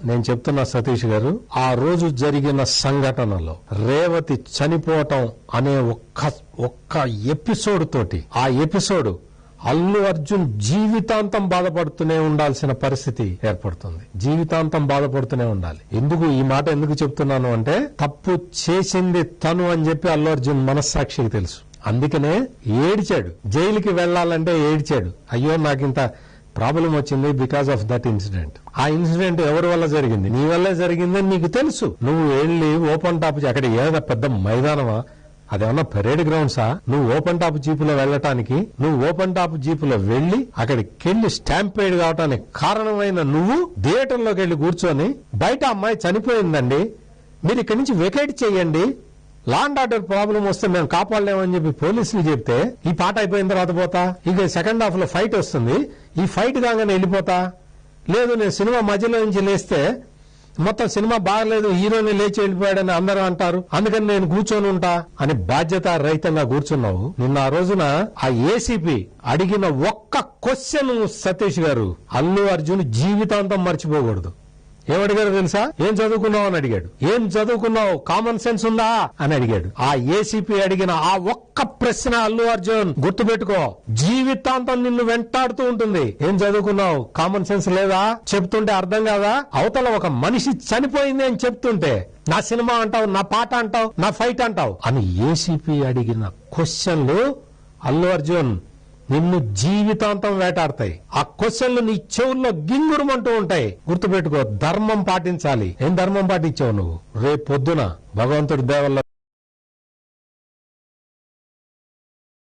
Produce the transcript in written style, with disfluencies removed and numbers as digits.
నేను చెప్తున్నా సతీష్ గారు, ఆ రోజు జరిగిన సంఘటనలో రేవతి చనిపోవటం అనే ఒక్క ఎపిసోడ్ తోటి, ఆ ఎపిసోడ్ అల్లు అర్జున్ జీవితాంతం బాధపడుతూనే ఉండాల్సిన పరిస్థితి ఏర్పడుతుంది. జీవితాంతం బాధపడుతూనే ఉండాలి. ఈ మాట ఎందుకు చెప్తున్నాను అంటే, తప్పు చేసింది తను అని చెప్పి అల్లు అర్జున్ మనస్సాక్షికి తెలుసు. అందుకనే ఏడ్చాడు. జైలుకి వెళ్లాలంటే ఏడ్చాడు. అయ్యో నాకింత ప్రాబ్లం వచ్చింది బికాస్ ఆఫ్ దట్ ఇన్సిడెంట్. ఆ ఇన్సిడెంట్ ఎవరి వల్ల జరిగింది? నీ వల్లే జరిగిందని నీకు తెలుసు. నువ్వు వెళ్లి ఓపెన్ టాప్, అక్కడ ఏదో పెద్ద మైదానమా, అదేమన్నా పరేడ్ గ్రౌండ్సా? నువ్వు ఓపెన్ టాప్ జీపులో వెళ్లటానికి, నువ్వు ఓపెన్ టాప్ జీపులో వెళ్లి అక్కడికెళ్లి స్టాంపేడ్ కావటానికి కారణమైన నువ్వు థియేటర్లోకి వెళ్లి కూర్చొని బయట అమ్మాయి చనిపోయిందండి, మీరు ఇక్కడి నుంచి వెకేట్ చేయండి, లా అండ్ ఆర్డర్ ప్రాబ్లం వస్తే మేము కాపాడలేమని చెప్పి పోలీసులు చెప్తే, ఈ పాట అయిపోయిన తర్వాత పోతా, ఇక సెకండ్ హాఫ్ లో ఫైట్ వస్తుంది, ఈ ఫైట్ కాగానే వెళ్ళిపోతా, లేదు నేను సినిమా మధ్యలో నుంచి లేస్తే మొత్తం సినిమా బాగలేదు, హీరోని లేచి వెళ్ళిపోయాడని అందరూ అంటారు, అందుకని నేను కూర్చొని ఉంటా అని బాధ్యత రహితంగా కూర్చున్నావు. నిన్న ఆ రోజున ఆ ఏసీపీ అడిగిన ఒక్క క్వశ్చన్ సతీష్ గారు అల్లు అర్జున్ జీవితాంతం మర్చిపోకూడదు. ఏమడిగారు తెలుసా? ఏం చదువుకున్నావు అని అడిగాడు. ఏం చదువుకున్నావు, కామన్ సెన్స్ ఉందా అని అడిగాడు. ఆ ఏసీపీ అడిగిన ఆ ఒక్క ప్రశ్న అల్లు అర్జున్ గుర్తుపెట్టుకో, జీవితాంతం నిన్ను వెంటాడుతూ ఉంటుంది. ఏం చదువుకున్నావు, కామన్ సెన్స్ లేదా, చెప్తుంటే అర్థం కాదా? అవతల ఒక మనిషి చనిపోయింది అని చెప్తుంటే నా సినిమా అంటావు, నా పాట అంటావు, నా ఫైట్ అంటావు అని ఏసీపీ అడిగిన క్వశ్చన్లు అల్లు అర్జున్ నిన్ను జీవితాంతం వేటాడతాయి. ఆ క్వశ్చన్లు నీ చెవుల్లో గింగురుమంటూ ఉంటాయి. గుర్తుపెట్టుకో, ధర్మం పాటించాలి. ఏం ధర్మం పాటించావు నువ్వు? రేపు పొద్దున భగవంతుడి దయ వల్ల